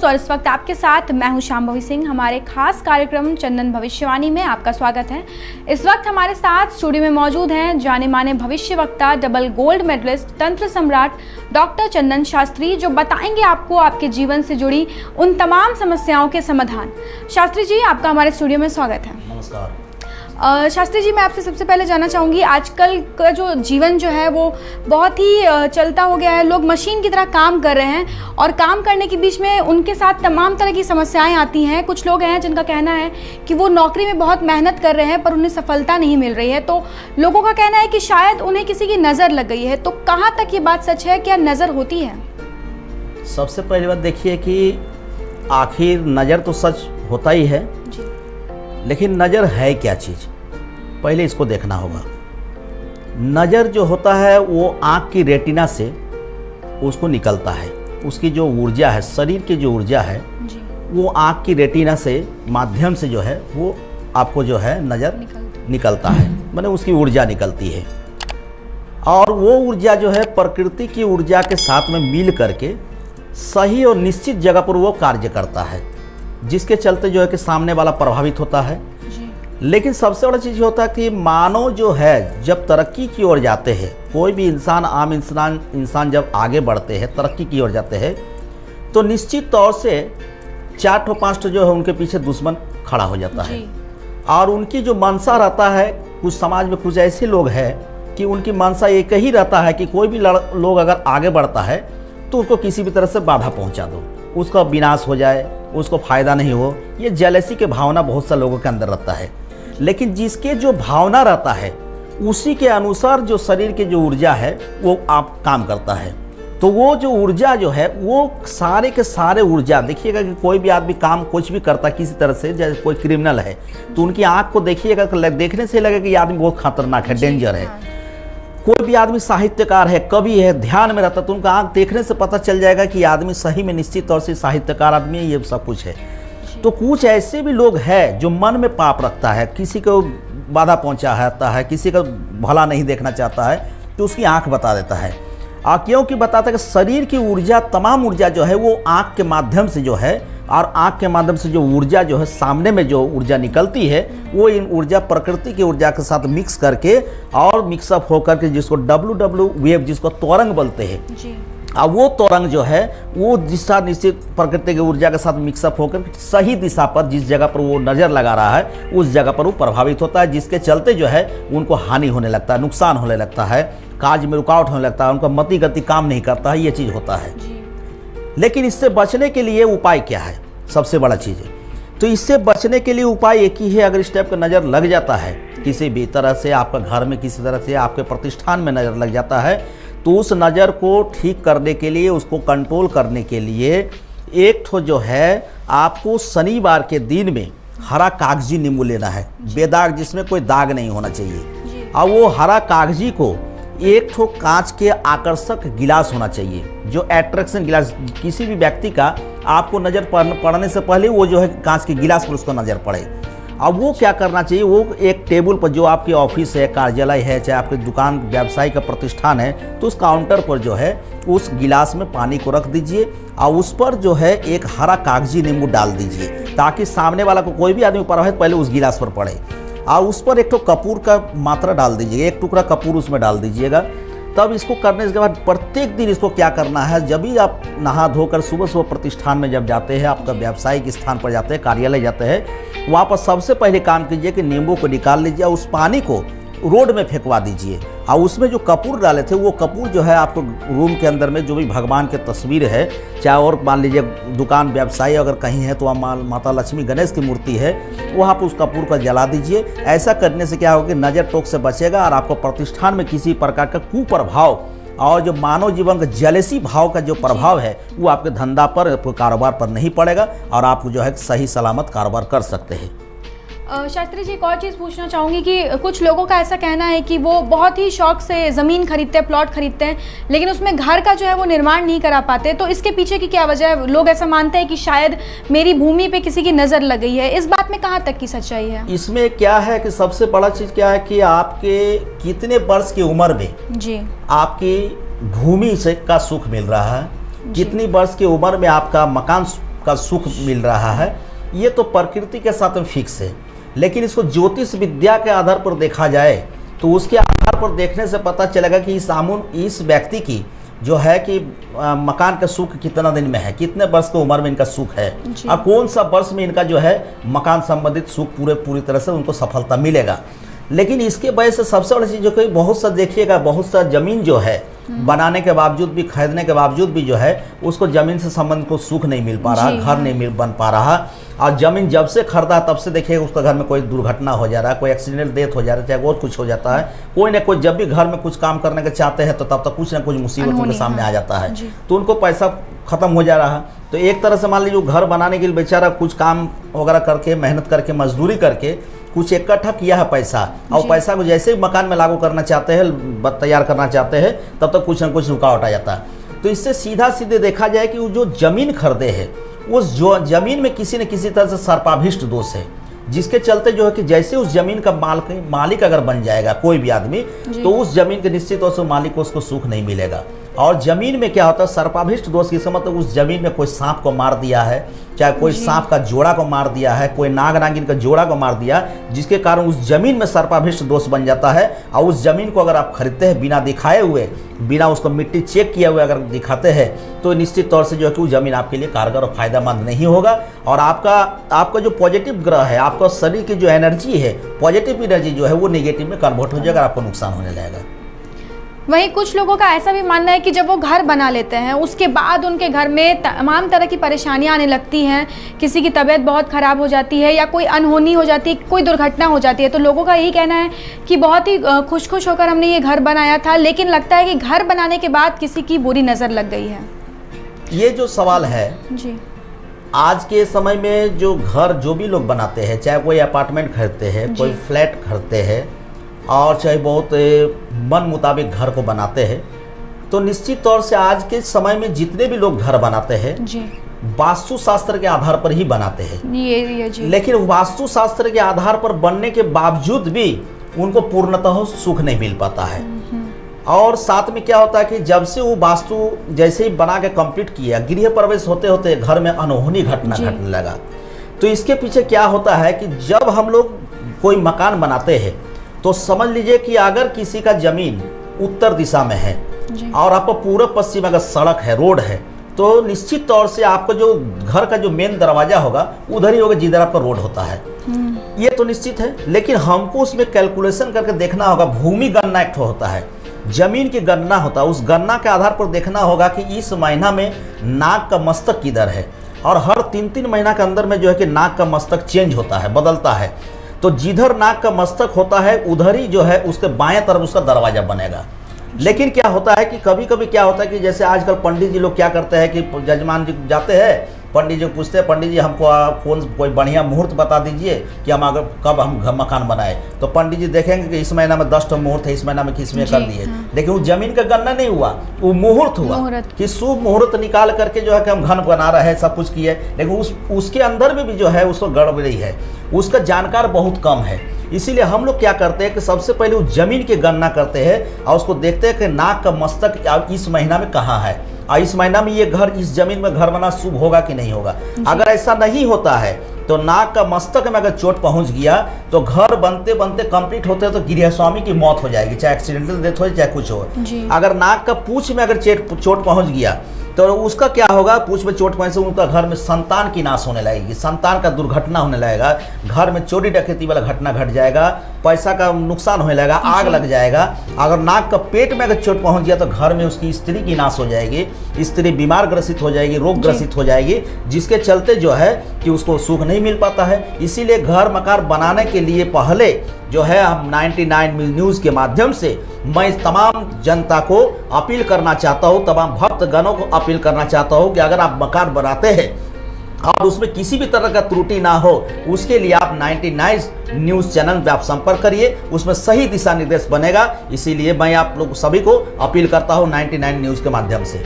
News और इस वक्त आपके साथ मैं हूं शांभवी सिंह। हमारे खास कार्यक्रम चंदन भविष्यवाणी में आपका स्वागत है। इस वक्त हमारे साथ स्टूडियो में मौजूद हैं जाने माने भविष्यवक्ता, डबल गोल्ड मेडलिस्ट, तंत्र सम्राट डॉक्टर चंदन शास्त्री, जो बताएंगे आपको आपके जीवन से जुड़ी उन तमाम समस्याओं के समाधान। शास्त्री जी, आपका हमारे स्टूडियो में स्वागत है। नमस्कार। शास्त्री जी, मैं आपसे सबसे पहले जानना चाहूँगी, आजकल का जो जीवन जो है वो बहुत ही चलता हो गया है। लोग मशीन की तरह काम कर रहे हैं और काम करने के बीच में उनके साथ तमाम तरह की समस्याएं आती हैं। कुछ लोग हैं जिनका कहना है कि वो नौकरी में बहुत मेहनत कर रहे हैं पर उन्हें सफलता नहीं मिल रही है, तो लोगों का कहना है कि शायद उन्हें किसी की नज़र लग गई है। तो कहाँ तक ये बात सच है, क्या नज़र होती है? सबसे पहली बात देखिए कि आखिर नज़र तो सच होता ही है जी। लेकिन नज़र है क्या चीज़, पहले इसको देखना होगा। नज़र जो होता है वो आँख की रेटिना से उसको निकलता है। उसकी जो ऊर्जा है, शरीर की जो ऊर्जा है जी। वो आँख की रेटिना से माध्यम से जो है वो आपको जो है नज़र निकलता है, माने उसकी ऊर्जा निकलती है। और वो ऊर्जा जो है प्रकृति की ऊर्जा के साथ में मिल करके सही और निश्चित जगह पर वो कार्य करता है, जिसके चलते जो है कि सामने वाला प्रभावित होता है। लेकिन सबसे बड़ा चीज़ होता है कि मानव जो है जब तरक्की की ओर जाते हैं, कोई भी इंसान, आम इंसान जब आगे बढ़ते हैं, तरक्की की ओर जाते हैं, तो निश्चित तौर से 4-5 जो है उनके पीछे दुश्मन खड़ा हो जाता है। और उनकी जो मंशा रहता है, कुछ समाज में कुछ ऐसे लोग हैं कि उनकी मंशा एक ही रहता है कि कोई भी लोग अगर आगे बढ़ता है तो उसको किसी भी तरह से बाधा पहुंचा दो, उसका विनाश हो जाए, उसको फायदा नहीं हो। ये जेलसी के भावना बहुत से लोगों के अंदर रहता है। लेकिन जिसके जो भावना रहता है उसी के अनुसार जो शरीर की जो ऊर्जा है वो आप काम करता है। तो वो जो ऊर्जा जो है वो सारे के सारे ऊर्जा, देखिएगा कि कोई भी आदमी काम कुछ भी करता किसी तरह से, जैसे कोई क्रिमिनल है तो उनकी आंख को देखिएगा, देखने से लगेगा कि ये आदमी बहुत खतरनाक है, डेंजर है। कोई भी आदमी साहित्यकार है, कवि है, ध्यान में रहता तो उनका आंख देखने से पता चल जाएगा कि आदमी सही में निश्चित तौर से साहित्यकार आदमी है, ये सब कुछ है। तो कुछ ऐसे भी लोग हैं जो मन में पाप रखता है, किसी को बाधा पहुंचाता है, किसी का भला नहीं देखना चाहता है, तो उसकी आंख बता देता है। क्योंकि बताता है कि शरीर की ऊर्जा, तमाम ऊर्जा जो है वो आंख के माध्यम से जो है, और आंख के माध्यम से जो ऊर्जा जो है सामने में जो ऊर्जा निकलती है वो इन ऊर्जा प्रकृति की ऊर्जा के साथ मिक्स करके और मिक्सअप होकर के, जिसको WW वेव, जिसको त्वरंग बोलते हैं जी। अब वो त्वरंग जो है वो दिशा निश्चित प्रकृति की ऊर्जा के साथ मिक्सअप होकर सही दिशा पर, जिस जगह पर वो नज़र लगा रहा है उस जगह पर वो प्रभावित होता है, जिसके चलते जो है उनको हानि होने लगता है, नुकसान होने लगता है, कार्य में रुकावट होने लगता है, उनका मति गति काम नहीं करता है, ये चीज़ होता है। लेकिन इससे बचने के लिए उपाय क्या है, सबसे बड़ा चीज़ है। तो इससे बचने के लिए उपाय एक ही है। अगर इस टाइप का नज़र लग जाता है किसी भी तरह से, आपका घर में किसी तरह से, आपके प्रतिष्ठान में नज़र लग जाता है, तो उस नज़र को ठीक करने के लिए, उसको कंट्रोल करने के लिए एक ठो जो है आपको शनिवार के दिन में हरा कागजी नींबू लेना है, बेदाग, जिसमें कोई दाग नहीं होना चाहिए। और वो हरा कागजी को एक ठो कांच के आकर्षक गिलास होना चाहिए, जो अट्रैक्शन गिलास, किसी भी व्यक्ति का आपको नज़र पड़ने से पहले वो जो है कांच के गिलास पर उसको नज़र पड़े। अब वो क्या करना चाहिए, वो एक टेबल पर, जो आपके ऑफिस है, कार्यालय है, चाहे आपके दुकान, व्यवसाय का प्रतिष्ठान है, तो उस काउंटर पर जो है उस गिलास में पानी को रख दीजिए और उस पर जो है एक हरा कागजी नींबू डाल दीजिए, ताकि सामने वाला को कोई भी आदमी प्रभावित पहले उस गिलास पर पड़े। और उस पर एक तो कपूर का मात्रा डाल दीजिएगा, एक टुकड़ा कपूर उसमें डाल दीजिएगा। तब इसको करने के बाद प्रत्येक दिन इसको क्या करना है, जब भी आप नहा धोकर सुबह सुबह प्रतिष्ठान में जब जाते हैं, आपका व्यावसायिक स्थान पर जाते हैं, कार्यालय जाते हैं, वहाँ पर सबसे पहले काम कीजिए कि नींबू को निकाल लीजिए और उस पानी को रोड में फेंकवा दीजिए। और उसमें जो कपूर डाले थे वो कपूर जो है आपको रूम के अंदर में जो भी भगवान की तस्वीर है, चाहे और मान लीजिए दुकान व्यवसाय अगर कहीं है तो वहाँ माता लक्ष्मी गणेश की मूर्ति है, वहाँ पर उस कपूर को जला दीजिए। ऐसा करने से क्या होगा कि नज़र टोक से बचेगा और आपको प्रतिष्ठान में किसी प्रकार का कुप्रभाव और जो मानव जीवन का जेलसी भाव का जो प्रभाव है वो आपके धंधा पर, कारोबार पर नहीं पड़ेगा और आप जो है सही सलामत कारोबार कर सकते हैं। शास्त्री जी, एक और चीज़ पूछना चाहूँगी कि कुछ लोगों का ऐसा कहना है कि वो बहुत ही शौक से ज़मीन खरीदते हैं, प्लॉट खरीदते हैं, लेकिन उसमें घर का जो है वो निर्माण नहीं करा पाते। तो इसके पीछे की क्या वजह है? लोग ऐसा मानते हैं कि शायद मेरी भूमि पे किसी की नज़र लग गई है। इस बात में कहाँ तक की सच्चाई है? इसमें क्या है कि सबसे बड़ा चीज़ क्या है कि आपके कितने वर्ष की उम्र में जी आपकी भूमि से का सुख मिल रहा है, कितनी वर्ष की उम्र में आपका मकान का सुख मिल रहा है, ये तो प्रकृति के साथ में फिक्स है। लेकिन इसको ज्योतिष विद्या के आधार पर देखा जाए तो उसके आधार पर देखने से पता चलेगा कि इस व्यक्ति की जो है कि मकान का सुख कितना दिन में है, कितने वर्ष की उम्र में इनका सुख है और कौन सा वर्ष में इनका जो है मकान संबंधित सुख पूरी तरह से उनको सफलता मिलेगा। लेकिन इसके वजह से सबसे बड़ी चीज़ जो कि बहुत सा देखिएगा, बहुत सा ज़मीन जो है बनाने के बावजूद भी, खरीदने के बावजूद भी जो है उसको ज़मीन से संबंध को सुख नहीं मिल पा रहा, घर नहीं बन पा रहा। और ज़मीन जब से खरीदा तब से देखिएगा उसका घर में कोई दुर्घटना हो जा रहा है, कोई एक्सीडेंट डेथ हो जा रहा है, चाहे और कुछ हो जाता है, कोई ना कोई जब भी घर में कुछ काम करने के चाहते हैं तो तब तक कुछ ना कुछ मुसीबत उनके सामने आ जाता है, तो उनको पैसा खत्म हो जा रहा है। तो एक तरह से मान लीजिए घर बनाने के लिए बेचारा कुछ काम वगैरह करके, मेहनत करके, मजदूरी करके कुछ इकट्ठा किया है पैसा, और पैसा को जैसे ही मकान में लागू करना चाहते हैं, तैयार करना चाहते हैं, तब तक कुछ ना कुछ रुकावट आ जाता है। तो इससे सीधे देखा जाए कि वो जो ज़मीन खरीदे है उस जो ज़मीन में किसी न किसी तरह से सर्पाभिष्ट दोष है, जिसके चलते जो है कि जैसे उस ज़मीन का मालिक अगर बन जाएगा कोई भी आदमी, तो उस ज़मीन के निश्चित तौर से मालिक को उसको सुख नहीं मिलेगा। और ज़मीन में क्या होता है, सर्पाभिष्ट दोष की समझ, मतलब उस ज़मीन में कोई सांप को मार दिया है, चाहे कोई सांप का जोड़ा को मार दिया है, कोई नाग नागिन का जोड़ा को मार दिया, जिसके कारण उस ज़मीन में सर्पाभिष्ट दोष बन जाता है। और उस ज़मीन को अगर आप खरीदते हैं बिना दिखाए हुए, बिना उसको मिट्टी चेक किए हुए अगर दिखाते हैं, तो निश्चित तौर से जो है कि वो ज़मीन आपके लिए कारगर और फायदेमंद नहीं होगा। और आपका जो पॉजिटिव ग्रह है, आपका शरीर की जो एनर्जी है, पॉजिटिव एनर्जी जो है वो नेगेटिव में कन्वर्ट हो जाएगा, आपको नुकसान होने लगेगा। वहीं कुछ लोगों का ऐसा भी मानना है कि जब वो घर बना लेते हैं उसके बाद उनके घर में तमाम तरह की परेशानियां आने लगती हैं, किसी की तबीयत बहुत ख़राब हो जाती है या कोई अनहोनी हो जाती है, कोई दुर्घटना हो जाती है। तो लोगों का यही कहना है कि बहुत ही खुश होकर हमने ये घर बनाया था, लेकिन लगता है कि घर बनाने के बाद किसी की बुरी नज़र लग गई है। ये जो सवाल है जी, आज के समय में जो घर जो भी लोग बनाते हैं, चाहे कोई अपार्टमेंट खरीदते हैं, कोई फ्लैट खरीदते हैं, और चाहे बहुत मन मुताबिक घर को बनाते हैं, तो निश्चित तौर से आज के समय में जितने भी लोग घर बनाते हैं वास्तु शास्त्र के आधार पर ही बनाते हैं। ये जी। लेकिन वास्तु शास्त्र के आधार पर बनने के बावजूद भी उनको पूर्णतः सुख नहीं मिल पाता है। और साथ में क्या होता है कि जब से वो वास्तु जैसे ही बना के कंप्लीट किया, गृह प्रवेश होते होते घर में अनहोनी घटना घटने लगा। तो इसके पीछे क्या होता है कि जब हम लोग कोई मकान बनाते हैं तो समझ लीजिए कि अगर किसी का जमीन उत्तर दिशा में है और आपको पूर्व पश्चिम अगर सड़क है, रोड है, तो निश्चित तौर से आपको जो घर का जो मेन दरवाजा होगा उधर ही होगा जिधर आपका रोड होता है। ये तो निश्चित है, लेकिन हमको उसमें कैलकुलेशन करके देखना होगा। भूमि गणना एक होता है, जमीन की गणना होता है, उस गणना के आधार पर देखना होगा कि इस महीना में नाग का मस्तक किधर है। और हर 3-3 महीना के अंदर में जो है कि नाग का मस्तक चेंज होता है, बदलता है। तो जिधर नाग का मस्तक होता है उधर ही जो है उसके बाएं तरफ उसका दरवाजा बनेगा। लेकिन क्या होता है कि कभी कभी क्या होता है कि जैसे आजकल पंडित जी लोग क्या करते हैं कि जजमान जी जाते हैं, पंडित जी पूछते हैं, पंडित जी हमको कोई बढ़िया मुहूर्त बता दीजिए कि हम अगर कब हम मकान बनाए। तो पंडित जी देखेंगे कि इस महीना में 10 मुहूर्त है, इस महीना में किस में कर दिए। लेकिन वो जमीन का गणना नहीं हुआ, वो मुहूर्त हुआ कि शुभ मुहूर्त निकाल करके जो है कि हम घर बना रहे हैं, सब कुछ किए। लेकिन उसके अंदर में भी जो है उसको गड़बड़ी है, उसका जानकार बहुत कम है। इसीलिए हम लोग क्या करते हैं कि सबसे पहले उस जमीन की गणना करते हैं और उसको देखते हैं कि नाग का मस्तक इस महीना में कहाँ है, और इस महीना में ये घर, इस जमीन में घर बना शुभ होगा कि नहीं होगा। अगर ऐसा नहीं होता है तो नाग का मस्तक में अगर चोट पहुंच गया तो घर बनते बनते कंप्लीट होते तो गृह स्वामी की मौत हो जाएगी, चाहे एक्सीडेंटल डेथ हो चाहे कुछ हो। अगर नाग का पूंछ में अगर चोट पहुंच गया तो उसका क्या होगा, पूंछ में चोट पहुंचने से उनका घर में संतान की नाश होने लगेगी, संतान का दुर्घटना होने लगेगा, घर में चोरी डकैती वाला घटना घट जाएगा, पैसा का नुकसान होने लगेगा, आग लग जाएगा। अगर नाक का पेट में अगर चोट पहुंच गया तो घर में उसकी स्त्री की नाश हो जाएगी, स्त्री बीमार ग्रसित हो जाएगी, रोग ग्रसित हो जाएगी, जिसके चलते जो है कि उसको सुख नहीं मिल पाता है। इसीलिए घर मकान बनाने के लिए पहले जो है हम 99 न्यूज़ के माध्यम से मैं तमाम जनता को अपील करना चाहता हूँ, तमाम भक्तगणों को अपील करना चाहता हूँ कि अगर आप मकान बनाते हैं और उसमें किसी भी तरह का त्रुटि ना हो, उसके लिए आप 99 न्यूज़ चैनल पे आप संपर्क करिए, उसमें सही दिशा निर्देश बनेगा। इसीलिए मैं आप लोग सभी को अपील करता हूँ 99 न्यूज़ के माध्यम से।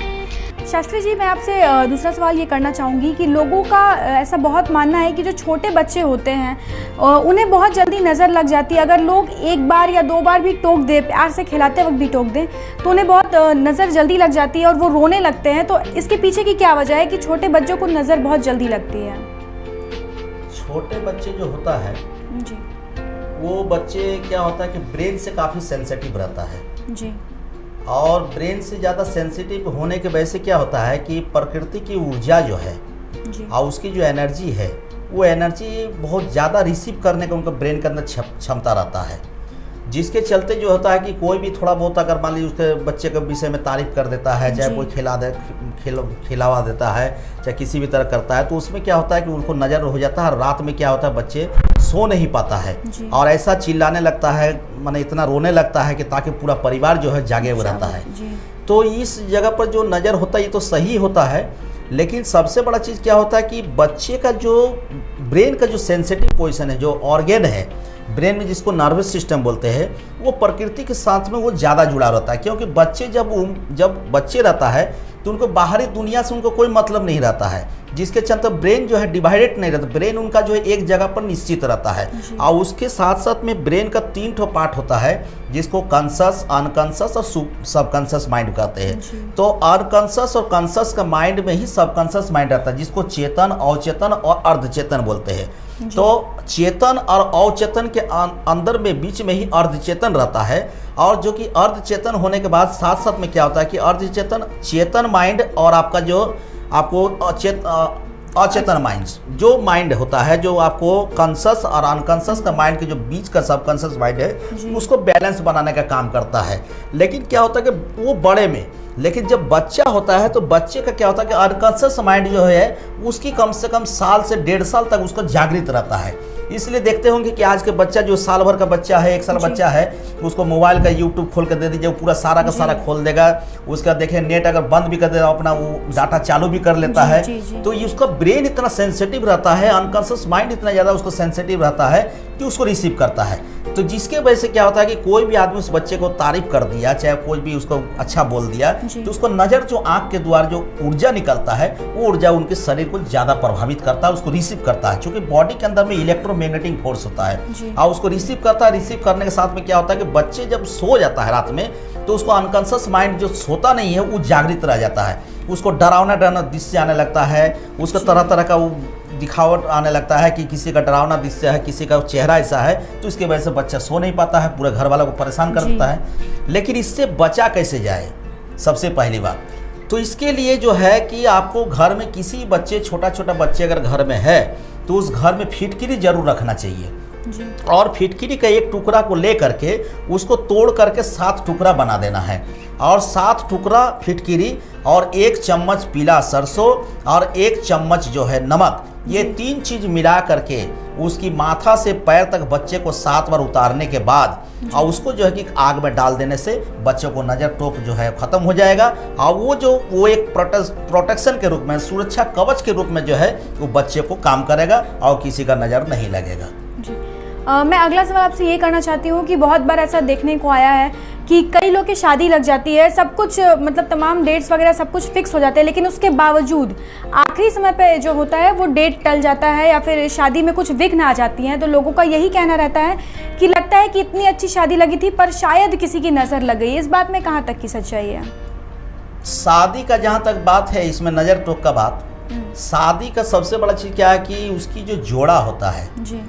शास्त्री जी, मैं आपसे दूसरा सवाल ये करना चाहूँगी कि लोगों का ऐसा बहुत मानना है कि जो छोटे बच्चे होते हैं उन्हें बहुत जल्दी नज़र लग जाती है। अगर लोग एक बार या दो बार भी टोक दें, प्यार से खिलाते वक्त भी टोक दें, तो उन्हें बहुत नज़र जल्दी लग जाती है और वो रोने लगते हैं। तो इसके पीछे की क्या वजह है कि छोटे बच्चों को नज़र बहुत जल्दी लगती है? छोटे बच्चे जो होता है जी, वो बच्चे क्या होता है कि ब्रेन से काफ़ी सेंसिटिव रहता है जी, और ब्रेन से ज़्यादा सेंसिटिव होने के वजह से क्या होता है कि प्रकृति की ऊर्जा जो है जी, और उसकी जो एनर्जी है, वो एनर्जी बहुत ज़्यादा रिसीव करने का उनका ब्रेन के अंदर क्षमता रहता है, जिसके चलते जो होता है कि कोई भी थोड़ा बहुत अगर मान लीजिए उसके बच्चे के विषय में तारीफ कर देता है, चाहे कोई खिलावा देता है, चाहे किसी भी तरह करता है, तो उसमें क्या होता है कि उनको नज़र हो जाता है। रात में क्या होता है, बच्चे सो नहीं पाता है और ऐसा चिल्लाने लगता है, माने इतना रोने लगता है कि ताकि पूरा परिवार जो है जागे हुए रहता है। तो इस जगह पर जो नज़र होता है ये तो सही होता है, लेकिन सबसे बड़ा चीज़ क्या होता है कि बच्चे का जो ब्रेन का जो सेंसिटिव पोजीशन है, जो ऑर्गेन है ब्रेन में जिसको नर्वस सिस्टम बोलते हैं, वो प्रकृति के साथ में वो ज़्यादा जुड़ा रहता है। क्योंकि बच्चे जब बच्चे रहता है तो उनको बाहरी दुनिया से उनको कोई मतलब नहीं रहता है, जिसके चलते ब्रेन जो है डिवाइडेड नहीं रहता। ब्रेन उनका जो है एक जगह पर निश्चित रहता है और उसके साथ साथ में ब्रेन का 3 ठो पार्ट होता है, जिसको कॉन्शस, अनकॉन्शस और सबकॉन्शस माइंड कहते हैं। तो अनकॉन्शस और कॉन्शस का माइंड में ही सबकॉन्शस माइंड रहता है, जिसको चेतन, अवचेतन और अर्धचेतन बोलते हैं। तो चेतन और अवचेतन के अंदर में बीच में ही अर्धचेतन रहता है, और जो कि अर्धचेतन होने के बाद साथ साथ में क्या होता है कि अर्धचेतन, चेतन माइंड और आपका जो आपको अचेतन माइंड, जो माइंड होता है, जो आपको कॉन्शस और अनकॉन्शस का माइंड के जो बीच का सबकॉन्शस माइंड है, उसको बैलेंस बनाने का काम करता है। लेकिन क्या होता है कि वो बड़े में, लेकिन जब बच्चा होता है तो बच्चे का क्या होता है कि अनकॉन्शियस माइंड जो है उसकी कम से कम साल से 1.5 साल तक उसको जागृत रहता है। इसलिए देखते होंगे कि आज के बच्चा जो साल भर का बच्चा है, 1 साल बच्चा है, उसको मोबाइल का यूट्यूब खोल कर दे दीजिए, वो पूरा सारा का सारा खोल देगा। उसका देखें नेट अगर बंद भी कर देगा, अपना वो डाटा चालू भी कर लेता है। तो ये उसका ब्रेन इतना सेंसिटिव रहता है, अनकॉन्शियस माइंड इतना ज़्यादा उसको सेंसिटिव रहता है कि उसको रिसीव करता है। तो जिसके वजह से क्या होता है कि कोई भी आदमी उस बच्चे को तारीफ कर दिया, चाहे कोई भी उसको अच्छा बोल दिया, तो उसको नज़र जो आँख के द्वारा जो ऊर्जा निकलता है, वो ऊर्जा उनके शरीर को ज़्यादा प्रभावित करता है, उसको रिसीव करता है। क्योंकि बॉडी के अंदर में इलेक्ट्रोमैग्नेटिक फोर्स होता है और उसको रिसीव करता है। रिसीव करने के साथ में क्या होता है कि बच्चे जब सो जाता है रात में, तो उसको अनकॉन्शियस माइंड जो सोता नहीं है वो जागृत रह जाता है। उसको डरावना दृश्य आने लगता है, उसको तरह तरह का वो दिखावट आने लगता है कि किसी का डरावना दृश्य है, किसी का चेहरा ऐसा है, तो इसकी वजह से बच्चा सो नहीं पाता है, पूरे घर वालों को परेशान कर देता है। लेकिन इससे बचा कैसे जाए? सबसे पहली बात तो इसके लिए जो है कि आपको घर में किसी बच्चे, छोटा छोटा बच्चे अगर घर में है, तो उस घर में फिटकिरी जरूर रखना चाहिए और फिटकिरी का एक टुकड़ा को ले करके उसको तोड़ करके 7 टुकड़ा बना देना है और 7 टुकड़ा फिटकिरी और 1 चम्मच पीला सरसों और 1 चम्मच जो है नमक, ये 3 चीज़ मिला करके उसकी माथा से पैर तक बच्चे को 7 बार उतारने के बाद और उसको जो है कि आग में डाल देने से बच्चे को नज़र टोक जो है ख़त्म हो जाएगा और वो एक प्रोटेक्शन के रूप में, सुरक्षा कवच के रूप में जो है वो बच्चे को काम करेगा और किसी का नज़र नहीं लगेगा। मैं अगला सवाल आपसे ये करना चाहती हूँ कि बहुत बार ऐसा देखने को आया है कि कई लोग की शादी लग जाती है, सब कुछ मतलब तमाम डेट्स वगैरह सब कुछ फिक्स हो जाते हैं, लेकिन उसके बावजूद आखिरी समय पे जो होता है वो डेट टल जाता है या फिर शादी में कुछ विघ्न आ जाती हैं। तो लोगों का यही कहना रहता है कि लगता है कि इतनी अच्छी शादी लगी थी पर शायद किसी की नज़र लग गई। इस बात में कहाँ तक की सच्चाई है? शादी का जहाँ तक बात है, इसमें नज़र टोक का बात, शादी का सबसे बड़ा चीज़ क्या है कि उसकी जो जोड़ा होता है जी,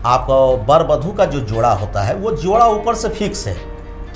आपका वर वधू का जो जोड़ा होता है, वो जोड़ा ऊपर से फिक्स है,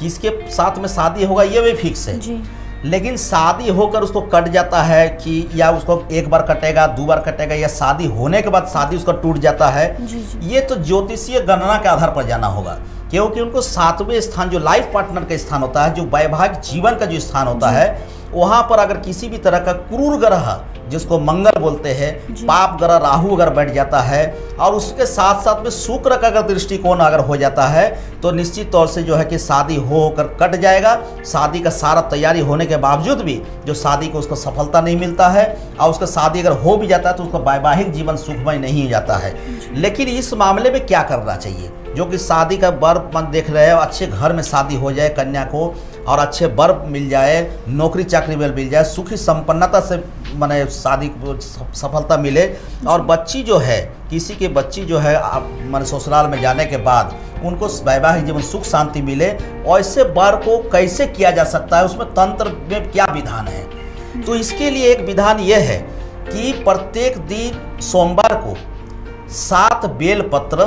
किसके साथ में शादी होगा ये भी फिक्स है जी। लेकिन शादी होकर उसको कट जाता है कि या उसको 1 बार कटेगा, 2 बार कटेगा, या शादी होने के बाद शादी उसका टूट जाता है जी। ये तो ज्योतिषीय गणना के आधार पर जाना होगा, क्योंकि उनको 7वें स्थान जो लाइफ पार्टनर का स्थान होता है, जो वैवाहिक जीवन का जो स्थान होता है, वहाँ पर अगर किसी भी तरह का क्रूर ग्रह, जिसको मंगल बोलते हैं, पाप ग्रह राहु अगर बैठ जाता है और उसके साथ साथ में शुक्र का अगर दृष्टिकोण अगर हो जाता है, तो निश्चित तौर से जो है कि शादी होकर कट जाएगा। शादी का सारा तैयारी होने के बावजूद भी जो शादी को उसको सफलता नहीं मिलता है और उसका शादी अगर हो भी जाता है तो उसका वैवाहिक जीवन सुखमय नहीं जाता है। लेकिन इस मामले में क्या करना चाहिए? जो कि शादी का वर मन देख रहे हैं, अच्छे घर में शादी हो जाए, कन्या को और अच्छे वर मिल जाए, नौकरी चाकरी में मिल जाए, सुखी संपन्नता से माने शादी सफलता मिले, और बच्ची जो है, किसी की बच्ची जो है आप माने ससुराल में जाने के बाद उनको वैवाहिक जीवन सुख शांति मिले, ऐसे वर को कैसे किया जा सकता है, उसमें तंत्र में क्या विधान है। तो इसके लिए एक विधान यह है कि प्रत्येक दिन सोमवार को 7 बेलपत्र,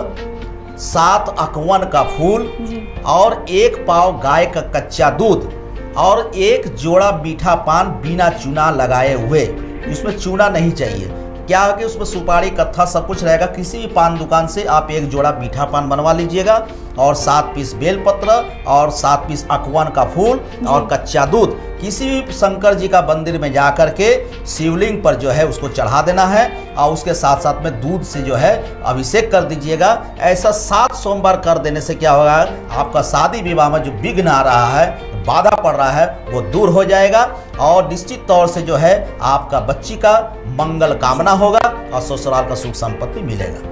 7 अकवन का फूल और 1 पाव गाय का कच्चा दूध और 1 जोड़ा मीठा पान बिना चूना लगाए हुए, इसमें चूना नहीं चाहिए, क्या है कि उसमें सुपारी कत्था सब कुछ रहेगा, किसी भी पान दुकान से आप 1 जोड़ा मीठा पान बनवा लीजिएगा और 7 पीस बेलपत्र और 7 पीस अकवन का फूल और कच्चा दूध किसी भी शंकर जी का मंदिर में जा कर के शिवलिंग पर जो है उसको चढ़ा देना है, और उसके साथ साथ में दूध से जो है अभिषेक कर दीजिएगा। ऐसा 7 सोमवार कर देने से क्या होगा, आपका शादी विवाह में जो विघ्न आ रहा है, बाधा पड़ रहा है, वो दूर हो जाएगा और निश्चित तौर से जो है आपका बच्ची का मंगल कामना होगा और ससुराल का सुख संपत्ति मिलेगा।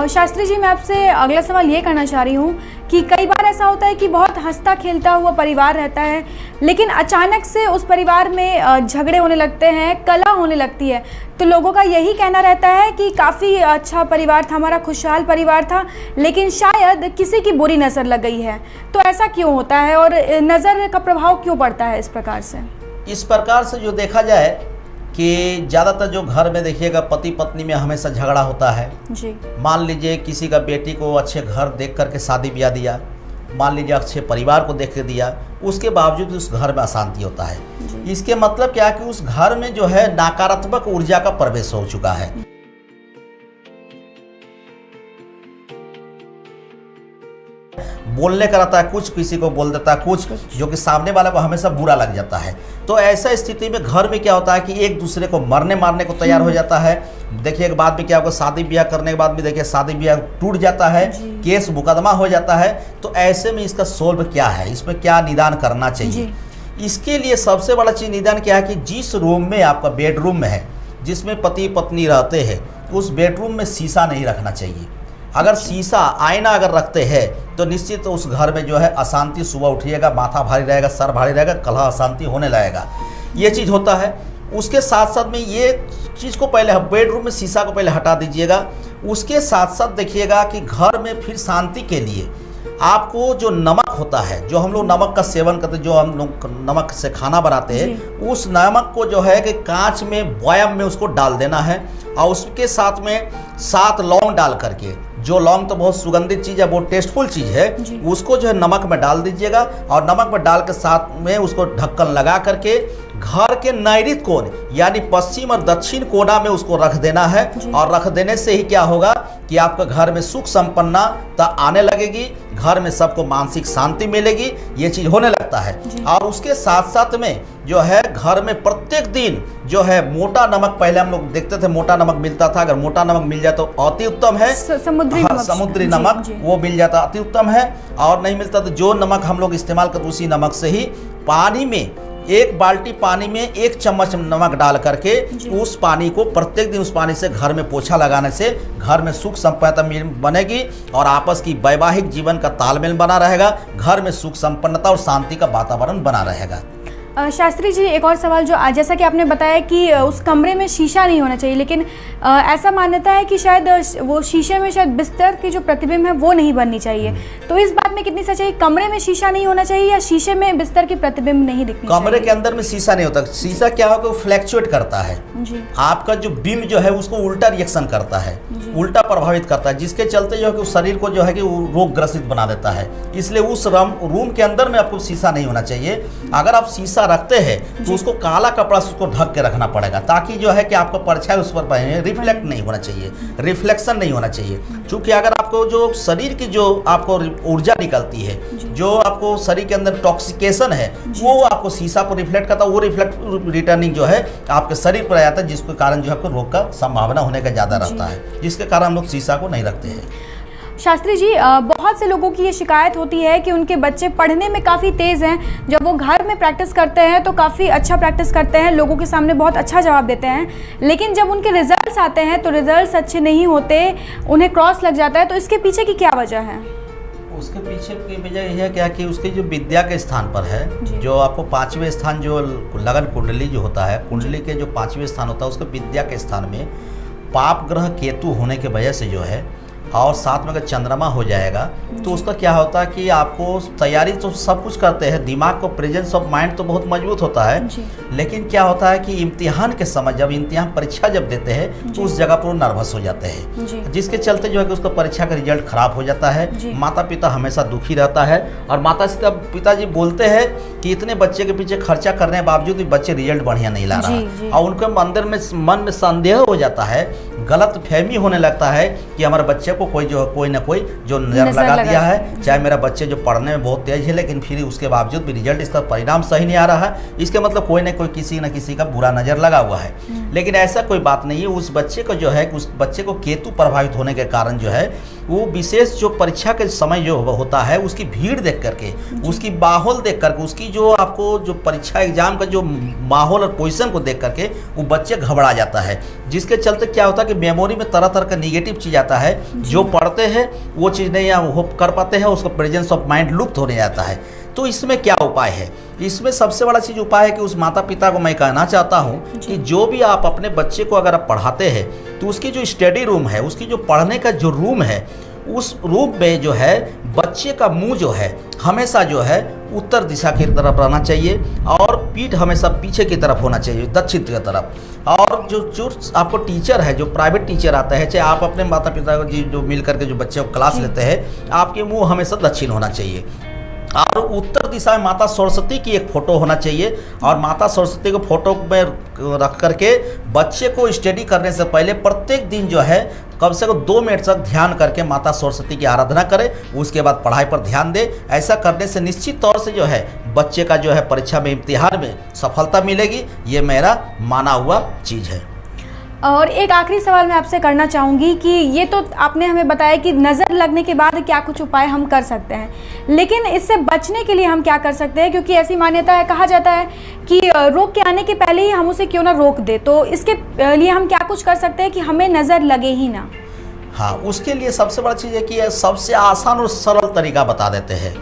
शास्त्री जी, मैं आपसे अगला सवाल ये करना चाह रही हूँ कि कई बार ऐसा होता है कि बहुत हंसता खेलता हुआ परिवार रहता है, लेकिन अचानक से उस परिवार में झगड़े होने लगते हैं, कलह होने लगती है, तो लोगों का यही कहना रहता है कि काफ़ी अच्छा परिवार था, हमारा खुशहाल परिवार था, लेकिन शायद किसी की बुरी नज़र लग गई है। तो ऐसा क्यों होता है और नज़र का प्रभाव क्यों पड़ता है इस प्रकार से? इस प्रकार से जो देखा जाए कि ज़्यादातर जो घर में देखिएगा पति पत्नी में हमेशा झगड़ा होता है जी। मान लीजिए किसी का बेटी को अच्छे घर देख करके शादी ब्याह दिया, मान लीजिए अच्छे परिवार को देख के दिया, उसके बावजूद उस घर में अशांति होता है। इसके मतलब क्या है कि उस घर में जो है नकारात्मक ऊर्जा का प्रवेश हो चुका है। बोलने का रहता है कुछ, किसी को बोल देता है कुछ, जो कि सामने वाले को हमेशा बुरा लग जाता है। तो ऐसा स्थिति में घर में क्या होता है कि एक दूसरे को मरने मारने को तैयार हो जाता है। देखिए एक बाद में क्या होगा, शादी ब्याह करने के बाद में देखिए शादी ब्याह टूट जाता है, केस मुकदमा हो जाता है। तो ऐसे में इसका सोल्व क्या है, इसमें क्या निदान करना चाहिए? इसके लिए सबसे बड़ा चीज़ निदान क्या है कि जिस रूम में आपका बेडरूम में है, जिसमें पति पत्नी रहते हैं, उस बेडरूम में शीशा नहीं रखना चाहिए। अगर शीशा आईना अगर रखते हैं तो निश्चित उस घर में जो है अशांति, सुबह उठिएगा माथा भारी रहेगा, सर भारी रहेगा, कलह अशांति होने लगेगा, ये चीज़ होता है। उसके साथ साथ में ये चीज़ को पहले बेडरूम में शीशा को पहले हटा दीजिएगा। उसके साथ साथ देखिएगा कि घर में फिर शांति के लिए आपको जो नमक होता है, जो हम लोग नमक का सेवन करते हैं, जो हम लोग नमक से खाना बनाते हैं, उस नमक को जो है कि कांच में बॉयम में उसको डाल देना है और उसके साथ में 7 लौंग डाल करके, जो लौंग तो बहुत सुगंधित चीज़ है, बहुत टेस्टफुल चीज़ है, उसको जो है नमक में डाल दीजिएगा और नमक में डाल के साथ में उसको ढक्कन लगा करके घर के नैऋत्य कोण यानी पश्चिम और दक्षिण कोना में उसको रख देना है। और रख देने से ही क्या होगा कि आपका घर में सुख संपन्नता आने लगेगी, घर में सबको मानसिक शांति मिलेगी, ये चीज़ होने लगता है। और उसके साथ साथ में जो है घर में प्रत्येक दिन जो है मोटा नमक, पहले हम लोग देखते थे मोटा नमक मिलता था, अगर मोटा नमक मिल जाए तो अति उत्तम है, समुद्री नमक वो मिल जाता अति उत्तम है। और नहीं मिलता तो जो नमक हम लोग इस्तेमाल करते उसी नमक से ही पानी में 1 बाल्टी पानी में 1 चम्मच नमक डाल करके उस पानी को प्रत्येक दिन, उस पानी से घर में पोछा लगाने से घर में सुख संपन्नता बनेगी और आपस की वैवाहिक जीवन का तालमेल बना रहेगा, घर में सुख संपन्नता और शांति का वातावरण बना रहेगा। शास्त्री जी, एक और सवाल, जो जैसा कि आपने बताया कि उस कमरे में शीशा नहीं होना चाहिए, लेकिन ऐसा मान्यता है कि शायद वो शीशे में शायद बिस्तर की जो प्रतिबिंब है वो नहीं बननी चाहिए, तो इस बात में कितनी सच्चाई? कमरे में शीशा नहीं होना चाहिए या शीशे में बिस्तर की प्रतिबिंब नहीं दिखनी चाहिए? कमरे के अंदर में शीशा नहीं होता। शीशा क्या होगा, वो फ्लैक्चुएट करता है जी। आपका जो बिंब जो है उसको उल्टा रिएक्शन करता है, उल्टा प्रभावित करता है, जिसके चलते जो है कि शरीर को जो है कि रोग ग्रसित बना देता है। इसलिए उस रूम के अंदर में आपको शीशा नहीं होना चाहिए। अगर आप शीशा रखते हैं तो उसको काला कपड़ा से उसको ढक के रखना पड़ेगा, ताकि जो है कि आपका परछाई उस पर पड़े, रिफ्लेक्ट नहीं होना चाहिए, रिफ्लेक्शन नहीं होना चाहिए। क्योंकि अगर आपको जो शरीर की जो आपको ऊर्जा निकलती है, जो आपको शरीर के अंदर टॉक्सिकेशन है, वो आपको शीशा पर रिफ्लेक्ट करता है, वो रिफ्लेक्ट रिटर्निंग जो है आपके शरीर पर आ जाता है, जिसके कारण जो आपको रोग का संभावना होने का ज़्यादा रहता है, जिसके कारण हम लोग शीशा को नहीं रखते हैं। शास्त्री जी, बहुत से लोगों की ये शिकायत होती है कि उनके बच्चे पढ़ने में काफ़ी तेज़ हैं, जब वो घर में प्रैक्टिस करते हैं तो काफ़ी अच्छा प्रैक्टिस करते हैं, लोगों के सामने बहुत अच्छा जवाब देते हैं, लेकिन जब उनके रिजल्ट्स आते हैं तो रिजल्ट्स अच्छे नहीं होते, उन्हें क्रॉस लग जाता है, तो इसके पीछे की क्या वजह है? उसके पीछे की वजह यह है क्या कि उसके जो विद्या के स्थान पर है, जो आपको 5वें स्थान जो लगन कुंडली जो होता है, कुंडली के जो 5वें स्थान होता है उसके विद्या के स्थान में पाप ग्रह केतु होने के वजह से जो है, और साथ में अगर चंद्रमा हो जाएगा तो उसका क्या होता है कि आपको तैयारी तो सब कुछ करते हैं, दिमाग को प्रेजेंस ऑफ माइंड तो बहुत मजबूत होता है, लेकिन क्या होता है कि इम्तिहान के समय जब इम्तिहान परीक्षा जब देते हैं तो उस जगह पर वो नर्वस हो जाते हैं, जिसके चलते जो है कि उसका परीक्षा का रिजल्ट खराब हो जाता है। माता पिता हमेशा दुखी रहता है और माता पिताजी बोलते हैं कि इतने बच्चे के पीछे खर्चा करने के बावजूद भी बच्चे रिजल्ट बढ़िया नहीं ला रहा, और उनके अंदर में मन में संदेह हो जाता है, गलत फहमी होने लगता है कि हमारे बच्चे को कोई ना कोई जो नजर लगा दिया है, चाहे मेरा बच्चे जो पढ़ने में बहुत तेज है लेकिन फिर उसके बावजूद भी रिजल्ट इसका परिणाम सही नहीं आ रहा है, इसके मतलब कोई ना कोई किसी न किसी का बुरा नजर लगा हुआ है। लेकिन ऐसा कोई बात नहीं है। उस बच्चे को जो है, उस बच्चे को केतु प्रभावित होने के कारण जो है वो विशेष जो परीक्षा के समय जो होता है उसकी भीड़ देख करके, उसकी माहौल देख करके, उसकी जो आपको जो परीक्षा एग्जाम का जो माहौल और पोजीशन को देख करके वो बच्चे घबरा जाता है, जिसके चलते क्या होता है कि मेमोरी में तरह तरह का निगेटिव चीज़ आता है, जो पढ़ते हैं वो चीज़ नहीं वो कर पाते हैं, उसका प्रेजेंस ऑफ माइंड लुप्त होने जाता है। तो इसमें क्या उपाय है? इसमें सबसे बड़ा चीज़ उपाय है कि उस माता पिता को मैं कहना चाहता हूँ कि जो भी आप अपने बच्चे को अगर आप पढ़ाते हैं तो उसकी जो स्टडी रूम है, उसकी जो पढ़ने का जो रूम है, उस रूम में जो है बच्चे का मुंह जो है हमेशा जो है उत्तर दिशा की तरफ रहना चाहिए और पीठ हमेशा पीछे की तरफ होना चाहिए, दक्षिण की तरफ। और जो आपको टीचर है, जो प्राइवेट टीचर आता है, चाहे आप अपने माता पिता को जो मिल करके जो बच्चे को क्लास लेते हैं, आपके मुंह हमेशा दक्षिण होना चाहिए। और उत्तर दिशा में माता सरस्वती की एक फ़ोटो होना चाहिए, और माता सरस्वती को फोटो में रख करके बच्चे को स्टडी करने से पहले प्रत्येक दिन जो है कम से कम 2 मिनट तक ध्यान करके माता सरस्वती की आराधना करें, उसके बाद पढ़ाई पर ध्यान दें। ऐसा करने से निश्चित तौर से जो है बच्चे का जो है परीक्षा में, इम्तिहान में सफलता मिलेगी। ये मेरा माना हुआ चीज़ है। और एक आखिरी सवाल मैं आपसे करना चाहूँगी कि ये तो आपने हमें बताया कि नज़र लगने के बाद क्या कुछ उपाय हम कर सकते हैं, लेकिन इससे बचने के लिए हम क्या कर सकते हैं? क्योंकि ऐसी मान्यता है, कहा जाता है कि रोग के आने के पहले ही हम उसे क्यों ना रोक दे, तो इसके लिए हम क्या कुछ कर सकते हैं कि हमें नज़र लगे ही ना? हाँ, उसके लिए सबसे बड़ा चीज़ है कि सबसे आसान और सरल तरीका बता देते हैं।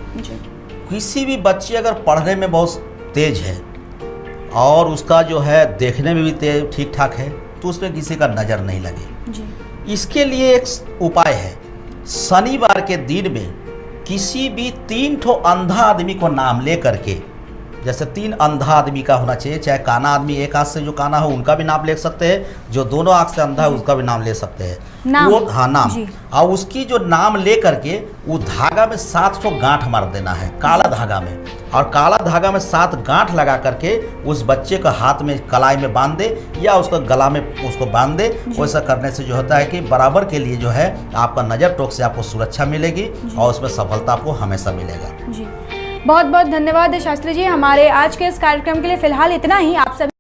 किसी भी बच्चे अगर पढ़ने में बहुत तेज है और उसका जो है देखने में भी तेज ठीक ठाक है, तो उसमें किसी का नज़र नहीं लगे जी। इसके लिए एक उपाय है, शनिवार के दिन में किसी भी 3 ठो अंधा आदमी को नाम ले करके, जैसे 3 अंधा आदमी का होना चाहिए, चाहे काना आदमी, एक आंख से जो काना हो उनका भी नाम ले सकते हैं, जो दोनों आंख से अंधा है उसका भी नाम ले सकते हैं, नाम। वो हाँ नाम, और उसकी जो नाम ले करके वो धागा में 7 ठो गांठ मार देना है, काला धागा में, और काला धागा में 7 गांठ लगा करके उस बच्चे का हाथ में कलाई में बांध दे या उसका गला में उसको बांध दे। वैसा करने से जो होता है कि बराबर के लिए जो है आपका नज़र टोक से आपको सुरक्षा मिलेगी और उसमें सफलता आपको हमेशा मिलेगा। जी, बहुत बहुत धन्यवाद शास्त्री जी। हमारे आज के इस कार्यक्रम के लिए फिलहाल इतना ही। आप सभी